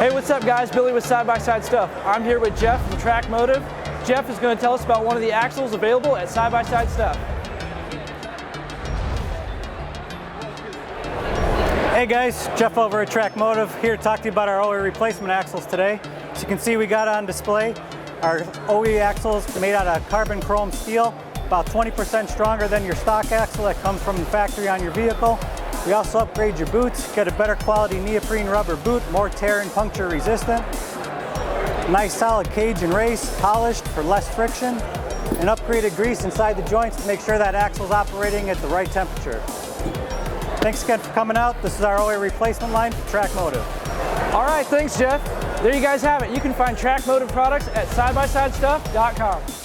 Hey, what's up guys? Billy with Side-by-Side Stuff. I'm here with Jeff from TrakMotive. Jeff is going to tell us about one of the axles available at Side-by-Side Stuff. Hey guys, Jeff over at TrakMotive, here to talk to you about our OE replacement axles today. As you can see, we got on display our OE axles made out of carbon chrome steel, about 20% stronger than your stock axle that comes from the factory on your vehicle. We also upgrade your boots, get a better quality neoprene rubber boot, more tear and puncture resistant. Nice solid cage and race, polished for less friction, and upgraded grease inside the joints to make sure that axle's operating at the right temperature. Thanks again for coming out. This is our OE replacement line for TrakMotive. All right, thanks Jeff. There you guys have it. You can find TrakMotive products at sidebysidestuff.com.